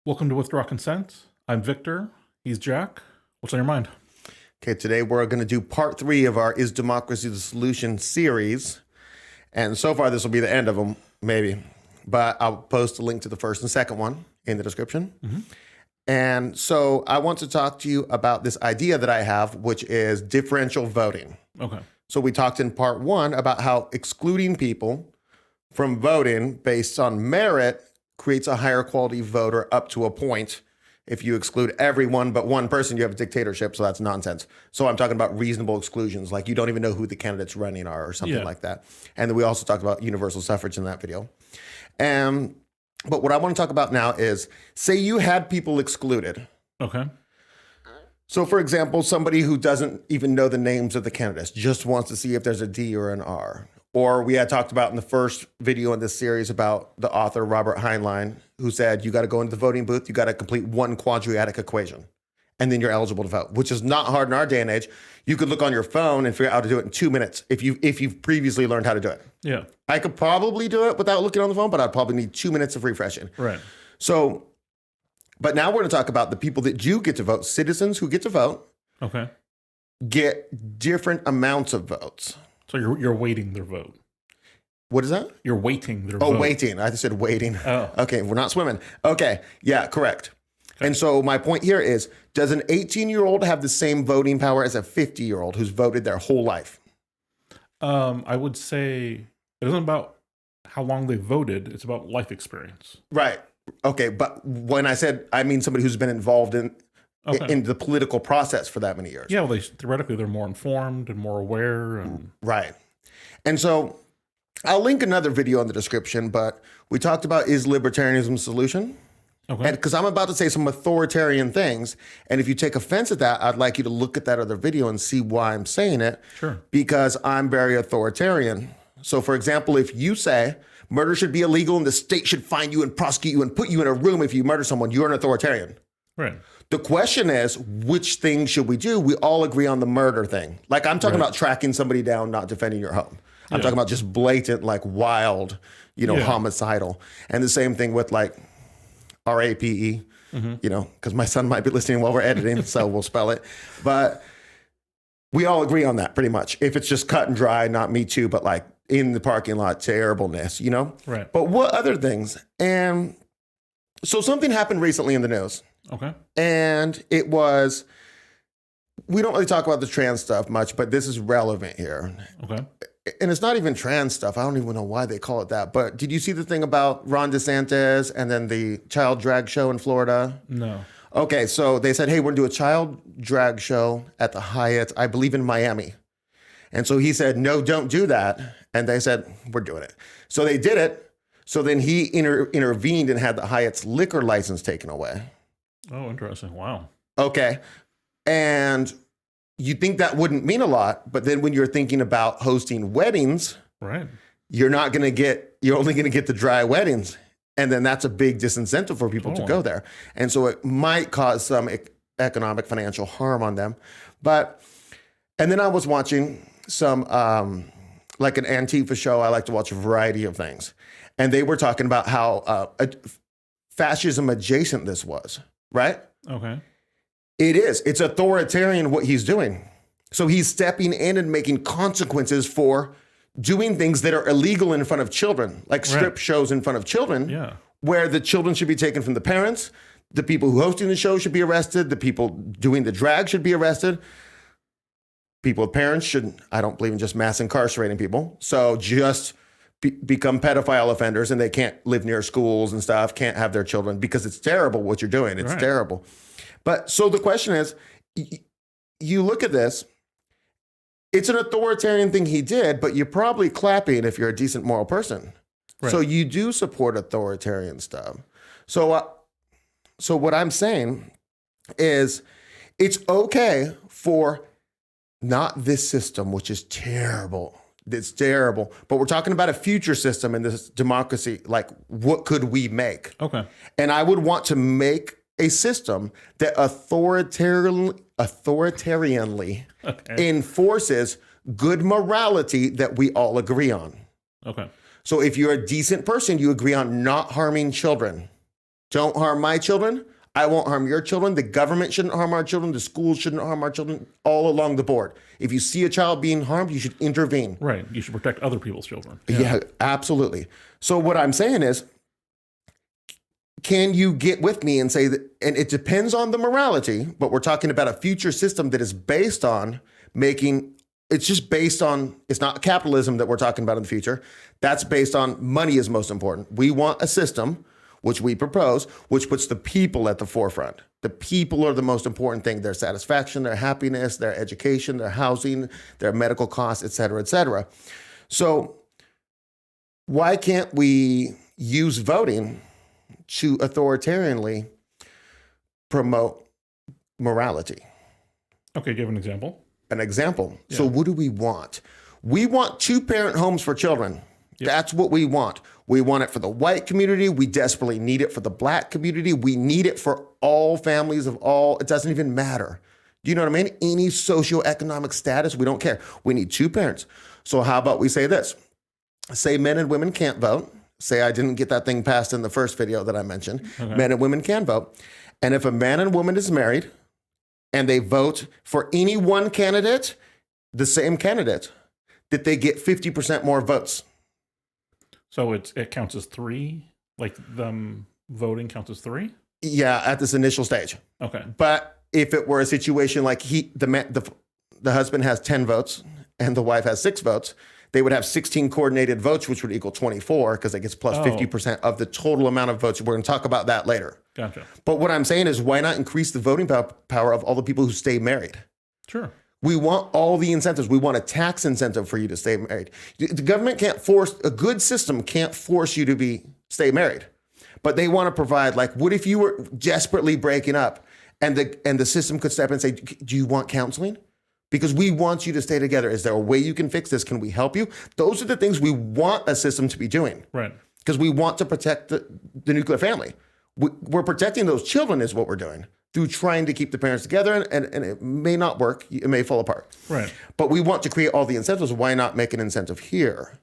Welcome to Withdraw Consent. I'm Victor. He's Jack. What's on your mind? Okay, today we're going to do part 3 of our Is Democracy the Solution series. And so far, this will be the end of them, maybe. But I'll post a link to the first and second one in the description. And so I want to talk to you about this idea that I have, which is differential voting. Okay. So we talked in part 1 about how excluding people from voting based on merit creates a higher quality voter up to a point. If you exclude everyone but one person, you have a dictatorship, so that's nonsense. So I'm talking about reasonable exclusions, like you don't even know who the candidates running are or something like that. And then we also talked about universal suffrage in that video. But what I want to talk about now is, say you had people excluded. Okay. So for example, somebody who doesn't even know the names of the candidates, just wants to see if there's a D or an R. Or we had talked about in the first video in this series about the author, Robert Heinlein, who said, you got to go into the voting booth, you got to complete one quadratic equation, and then you're eligible to vote, which is not hard in our day and age. You could look on your phone and figure out how to do it in 2 minutes if you've previously learned how to do it. Yeah. I could probably do it without looking on the phone, but I'd probably need 2 minutes of refreshing. Right. So, but now we're going to talk about the people that do get to vote. Citizens who get to vote Okay. get different amounts of votes. So you're weighting their vote. What is that? You're weighting their vote. Oh, waiting. I just said waiting. Oh. Okay, we're not swimming. Okay, yeah, correct. Okay. And so my point here is, does an 18-year-old have the same voting power as a 50-year-old who's voted their whole life? I would say it isn't about how long they voted. It's about life experience. Right. Okay, but when I said, I mean somebody who's been involved in the political process for that many years. Yeah, well, theoretically, they're more informed and more aware. Right. And so I'll link another video in the description, but we talked about, is libertarianism a solution? Okay. Because I'm about to say some authoritarian things. And if you take offense at that, I'd like you to look at that other video and see why I'm saying it. Sure. Because I'm very authoritarian. So for example, if you say murder should be illegal and the state should find you and prosecute you and put you in a room if you murder someone, you're an authoritarian. Right. The question is, which thing should we do? We all agree on the murder thing. Like I'm talking about tracking somebody down, not defending your home. I'm talking about just blatant, like wild, homicidal. And the same thing with like RAPE, because my son might be listening while we're editing, so we'll spell it. But we all agree on that pretty much. If it's just cut and dry, not me too, but like in the parking lot, terribleness, Right. But what other things? And so something happened recently in the news. Okay. And it was, we don't really talk about the trans stuff much, but this is relevant here. Okay. And it's not even trans stuff. I don't even know why they call it that. But did you see the thing about Ron DeSantis and then the child drag show in Florida? No. Okay, so they said, hey, we're going to do a child drag show at the Hyatt, I believe in Miami. And so he said, no, don't do that. And they said, we're doing it. So they did it. So then he intervened and had the Hyatt's liquor license taken away. Oh, interesting. Wow. Okay. And you think that wouldn't mean a lot, but then when you're thinking about hosting weddings, right, you're only going to get the dry weddings. And then that's a big disincentive for people to go there. And so it might cause some economic, financial harm on them. And then I was watching some, like an Antifa show. I like to watch a variety of things. And they were talking about how fascism adjacent this was, right? Okay. It is. It's authoritarian what he's doing. So he's stepping in and making consequences for doing things that are illegal in front of children, like strip shows in front of children, where the children should be taken from the parents. The people who hosting the show should be arrested. The people doing the drag should be arrested. People with parents should, I don't believe in just mass incarcerating people. So just become pedophile offenders and they can't live near schools and stuff, can't have their children because it's terrible what you're doing. It's terrible. But so the question is, you look at this, it's an authoritarian thing he did, but you're probably clapping if you're a decent moral person. Right. So you do support authoritarian stuff. So what I'm saying is it's okay for not this system, which is terrible. It's terrible. But we're talking about a future system in this democracy. Like, what could we make? Okay. And I would want to make a system that authoritarianly enforces good morality that we all agree on. Okay. So if you're a decent person, you agree on not harming children. Don't harm my children. I won't harm your children. The government shouldn't harm our children. The schools shouldn't harm our children, all along the board. If you see a child being harmed, you should intervene. Right. You should protect other people's children. Yeah, absolutely. So what I'm saying is, can you get with me and say that, and it depends on the morality, but we're talking about a future system that is based on it's not capitalism that we're talking about in the future. That's based on money is most important. We want a system, which we propose, which puts the people at the forefront. The people are the most important thing, their satisfaction, their happiness, their education, their housing, their medical costs, et cetera, et cetera. So why can't we use voting to authoritarianly promote morality? Okay, give an example. An example. Yeah. So what do we want? We want 2-parent homes for children. Yep. That's what we want. We want it for the white community. We desperately need it for the black community. We need it for all families of all. It doesn't even matter. Do you know what I mean? Any socioeconomic status, we don't care. We need 2 parents. So how about we say this? Say men and women can't vote. Say I didn't get that thing passed in the first video that I mentioned. Okay. Men and women can vote. And if a man and woman is married and they vote for any one candidate, the same candidate, that they get 50% more votes. So it counts as 3? Like them voting counts as 3? Yeah, at this initial stage. Okay. But if it were a situation like the husband has 10 votes and the wife has 6 votes, they would have 16 coordinated votes, which would equal 24 because it gets plus 50% of the total amount of votes. We're going to talk about that later. Gotcha. But what I'm saying is, why not increase the voting power of all the people who stay married? Sure. We want all the incentives. We want a tax incentive for you to stay married. The government can't force, a good system can't force you to stay married. But they want to provide, like, what if you were desperately breaking up and the system could step in and say, do you want counseling? Because we want you to stay together. Is there a way you can fix this? Can we help you? Those are the things we want a system to be doing. Right. Because we want to protect the nuclear family. We're protecting those children is what we're doing through trying to keep the parents together. And it may not work. It may fall apart. Right. But we want to create all the incentives. Why not make an incentive here?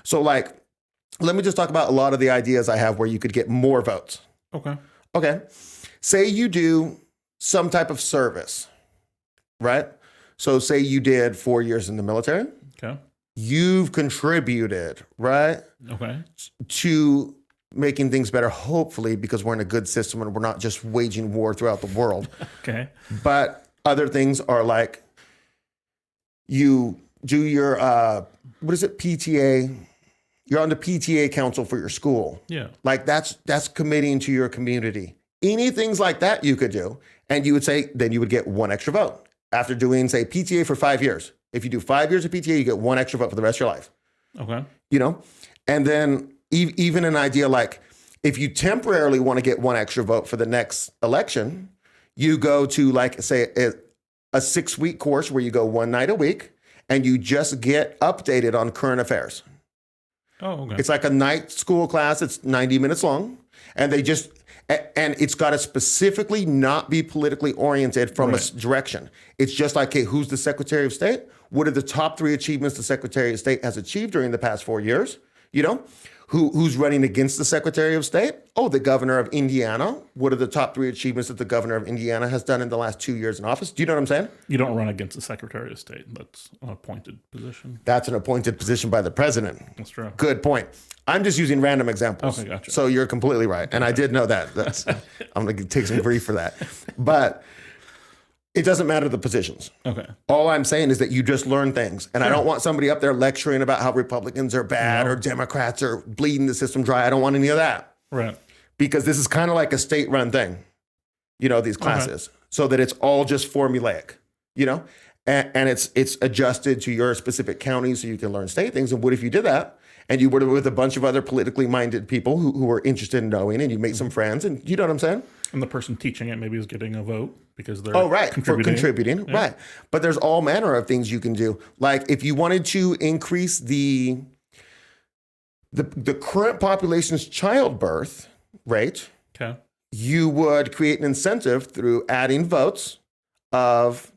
So, like, let me just talk about a lot of the ideas I have where you could get more votes. Okay. Say you do some type of service, right? So say you did 4 years in the military. Okay. You've contributed, right? Okay. To making things better, hopefully, because we're in a good system and we're not just waging war throughout the world. Okay. But other things are like you do your, PTA? You're on the PTA council for your school. Yeah. Like that's committing to your community. Any things like that you could do. And you would say, then you would get 1 extra vote. After doing, say, PTA for 5 years. If you do 5 years of PTA, you get 1 extra vote for the rest of your life. Okay. You know? And then even an idea like, if you temporarily want to get 1 extra vote for the next election, you go to, like, say, a 6-week course where you go 1 night a week and you just get updated on current affairs. Oh, okay. It's like a night school class. It's 90 minutes long. And it's got to specifically not be politically oriented from a direction. It's just like, okay, who's the Secretary of State? What are the top 3 achievements the Secretary of State has achieved during the past 4 years? You know, who's running against the Secretary of State? Oh, the governor of Indiana. What are the top 3 achievements that the governor of Indiana has done in the last 2 years in office? Do you know what I'm saying? You don't run against the Secretary of State. That's an appointed position. That's an appointed position by the president. That's true. Good point. I'm just using random examples. Okay, gotcha. So you're completely right. And I did know that. I'm going to take some grief for that. But it doesn't matter the positions. Okay. All I'm saying is that you just learn things. And I don't want somebody up there lecturing about how Republicans are bad or Democrats are bleeding the system dry. I don't want any of that. Right. Because this is kind of like a state-run thing, you know, these classes. So that it's all just formulaic, you know? And it's adjusted to your specific county so you can learn state things. And what if you did that? And you were with a bunch of other politically minded people who were interested in knowing, and you made some friends, and you know what I'm saying? And the person teaching it maybe is getting a vote because they're contributing. Yeah. Right. But there's all manner of things you can do. Like if you wanted to increase the current population's childbirth rate, you would create an incentive through adding votes of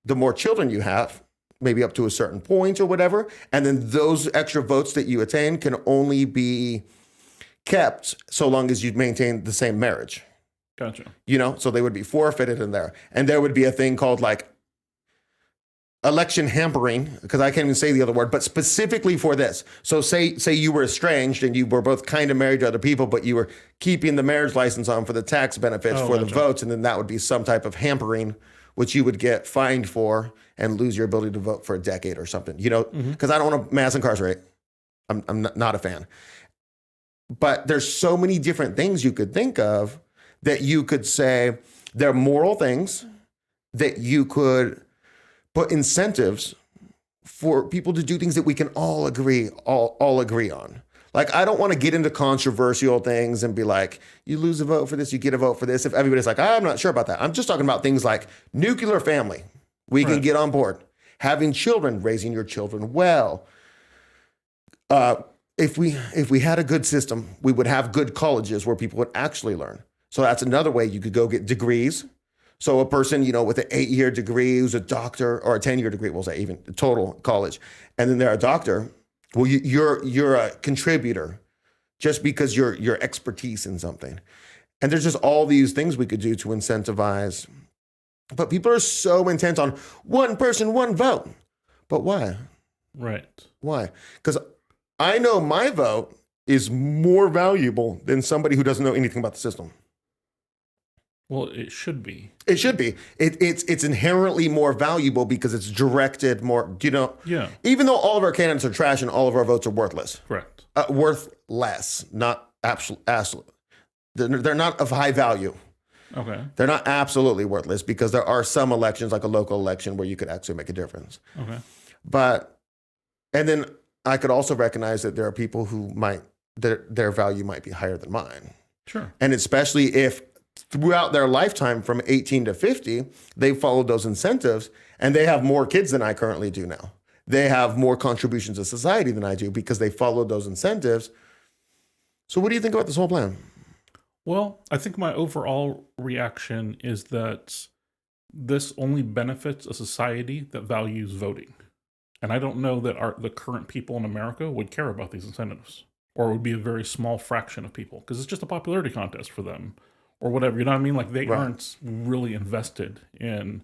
the more children you have, maybe up to a certain point or whatever. And then those extra votes that you attain can only be kept so long as you maintain the same marriage. Gotcha. So they would be forfeited in there. And there would be a thing called like election hampering, because I can't even say the other word, but specifically for this. So say you were estranged and you were both kind of married to other people, but you were keeping the marriage license on for the tax benefits for the votes, and then that would be some type of hampering, which you would get fined for and lose your ability to vote for a decade or something, because I don't want to mass incarcerate. I'm not a fan. But there's so many different things you could think of that you could say they're moral things that you could put incentives for people to do things that we can all agree on. Like, I don't want to get into controversial things and be like, you lose a vote for this, you get a vote for this. If everybody's like, I'm not sure about that. I'm just talking about things like nuclear family. We can get on board. Having children, raising your children well. If we had a good system, we would have good colleges where people would actually learn. So that's another way you could go get degrees. So a person, with an 8-year degree who's a doctor, or a 10-year degree, we'll say even total college, and then they're a doctor. Well, you're a contributor just because your expertise in something. And there's just all these things we could do to incentivize. But people are so intent on one person, one vote. But why? Right. Why? Because I know my vote is more valuable than somebody who doesn't know anything about the system. Well, it should be. It should be. It's inherently more valuable because it's directed more, Yeah. Even though all of our candidates are trash and all of our votes are worthless. Correct. Worth less, not absolute. They're not of high value. Okay. They're not absolutely worthless because there are some elections, like a local election, where you could actually make a difference. Okay. And then I could also recognize that there are people who their value might be higher than mine. Sure. And especially if throughout their lifetime from 18 to 50, they followed those incentives and they have more kids than I currently do now. They have more contributions to society than I do because they followed those incentives. So what do you think about this whole plan? Well, I think my overall reaction is that this only benefits a society that values voting. And I don't know that the current people in America would care about these incentives, or it would be a very small fraction of people because it's just a popularity contest for them or whatever. You know what I mean? Like they aren't really invested in,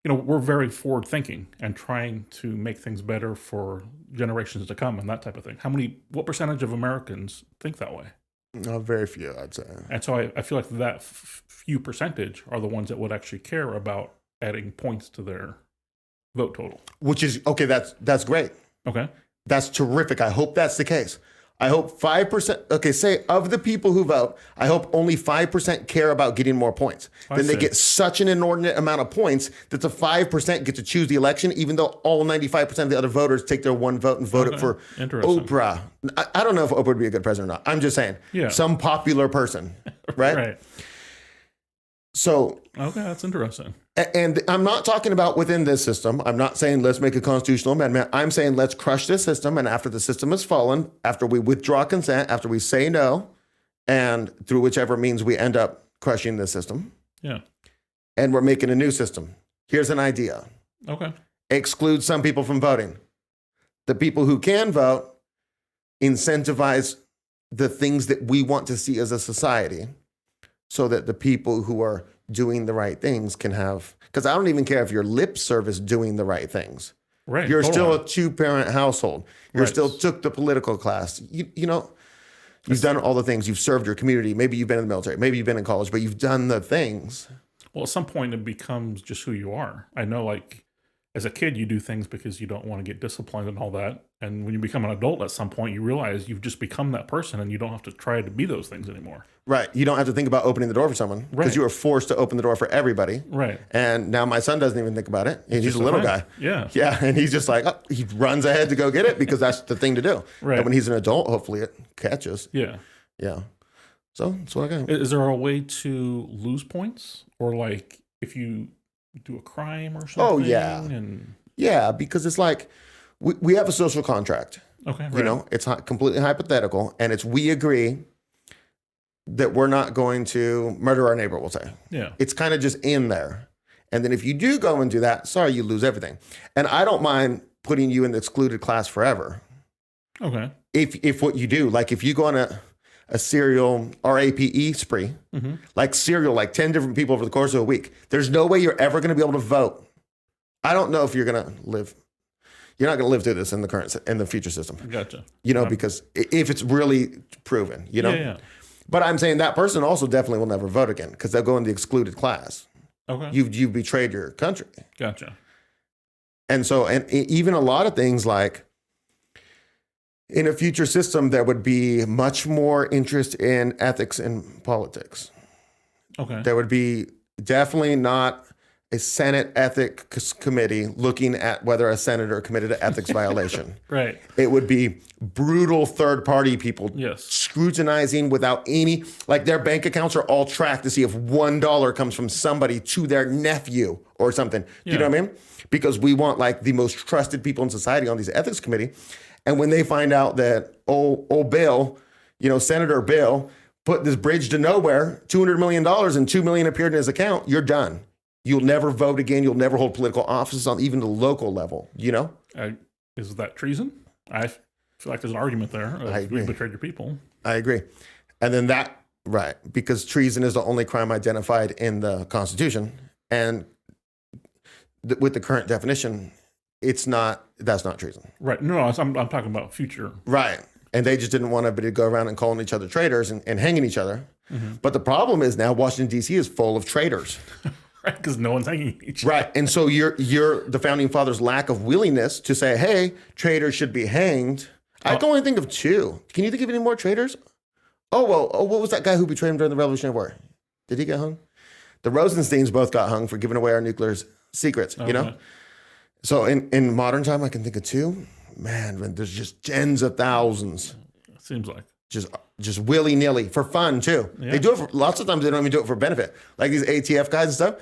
we're very forward thinking and trying to make things better for generations to come and that type of thing. What percentage of Americans think that way? Very few, I'd say. And so I feel like that few percentage are the ones that would actually care about adding points to their vote total. Which is, okay, that's great. Okay. That's terrific. I hope that's the case. I hope 5%, okay, say of the people who vote, I hope only 5% care about getting more points. Then they get such an inordinate amount of points that the 5% get to choose the election, even though all 95% of the other voters take their one vote and vote it for Oprah. I don't know if Oprah would be a good president or not. I'm just saying, some popular person, right? Right. So. Okay, that's interesting. And I'm not talking about within this system. I'm not saying let's make a constitutional amendment. I'm saying let's crush this system. And after the system has fallen, after we withdraw consent, after we say no, and through whichever means we end up crushing the system. Yeah. And we're making a new system. Here's an idea. Okay. Exclude some people from voting. The people who can vote, incentivize the things that we want to see as a society so that the people who are doing the right things can have, because I don't even care if you're lip service doing the right things. Right. You're still a 2-parent household. You're still took the political class. You've done all the things. You've served your community. Maybe you've been in the military. Maybe you've been in college, but you've done the things. Well, at some point it becomes just who you are. I know, like, as a kid, you do things because you don't want to get disciplined and all that. And when you become an adult at some point, you realize you've just become that person and you don't have to try to be those things anymore. Right. You don't have to think about opening the door for someone because you were forced to open the door for everybody. Right. And now my son doesn't even think about it. And he's a little guy. Yeah. Yeah. And he's just like, he runs ahead to go get it because that's the thing to do. Right. And when he's an adult, hopefully it catches. Yeah. Yeah. So that's what I got. Is there a way to lose points? Or like if you do a crime or something? Oh, yeah. Yeah, because it's like we have a social contract. Okay. Right. It's completely hypothetical. And it's we agree that we're not going to murder our neighbor, we'll say. Yeah. It's kind of just in there. And then if you do go and do that, sorry, you lose everything. And I don't mind putting you in the excluded class forever. Okay. If what you do, like if you go on a serial RAPE spree, like serial, like 10 different people over the course of a week, there's no way you're ever going to be able to vote. I don't know if you're going to live. You're not going to live through this in the future system. Gotcha. Because if it's really proven, Yeah. But I'm saying that person also definitely will never vote again because they'll go in the excluded class. Okay. You've betrayed your country. Gotcha. And so, and even a lot of things like in a future system, there would be much more interest in ethics in politics. Okay. There would be definitely not a Senate ethics committee looking at whether a senator committed an ethics violation. Right. It would be brutal third-party people scrutinizing without any, like their bank accounts are all tracked to see if $1 comes from somebody to their nephew or something. Do you know what I mean? Because we want like the most trusted people in society on these ethics committee. And when they find out that old Bill, Senator Bill, put this bridge to nowhere, $200 million and $2 million appeared in his account, you're done. You'll never vote again. You'll never hold political offices on even the local level, Is that treason? I feel like there's an argument there. I agree. You betrayed your people. I agree. And then because treason is the only crime identified in the Constitution. And with the current definition, that's not treason. Right. No, I'm talking about future. Right. And they just didn't want everybody to go around and calling each other traitors and hanging each other. Mm-hmm. But the problem is now Washington, D.C. is full of traitors. Right, because no one's hanging each other. Right. And so you're the founding fathers' lack of willingness to say, hey, traitors should be hanged. I can only think of two. Can you think of any more traitors? What was that guy who betrayed him during the Revolutionary War? Did he get hung? The Rosensteins both got hung for giving away our nuclear secrets, So in modern time, I can think of two. Man, there's just tens of thousands. Seems like. Just willy-nilly for fun too. Yeah. They do it lots of times. They don't even do it for benefit. Like these ATF guys and stuff.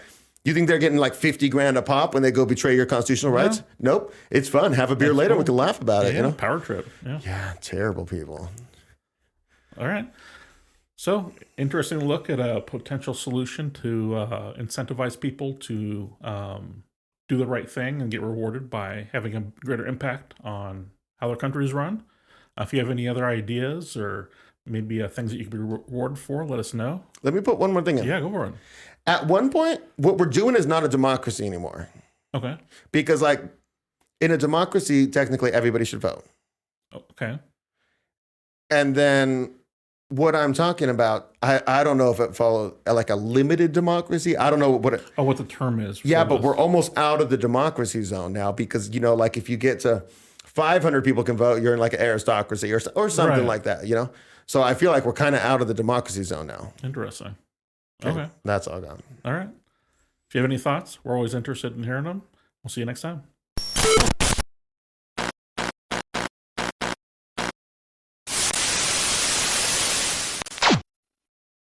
You think they're getting like 50 grand a pop when they go betray your constitutional rights? Nope. It's fun. Have a beer later. Cool. We can laugh about it. Power trip. Yeah. Terrible people. All right. So interesting look at a potential solution to incentivize people to do the right thing and get rewarded by having a greater impact on how their country is run. If you have any other ideas or maybe things that you could be rewarded for, let us know. Let me put one more thing in. Yeah, go for it. At one point, what we're doing is not a democracy anymore. Okay. Because like in a democracy, technically everybody should vote. Okay. And then what I'm talking about, I don't know if it follows like a limited democracy. I don't know what what the term is. Yeah, but we're almost out of the democracy zone now because, like if you get to 500 people can vote, you're in like an aristocracy or something like that, So I feel like we're kind of out of the democracy zone now. Interesting. Okay. That's all gone. All right. If you have any thoughts, we're always interested in hearing them. We'll see you next time.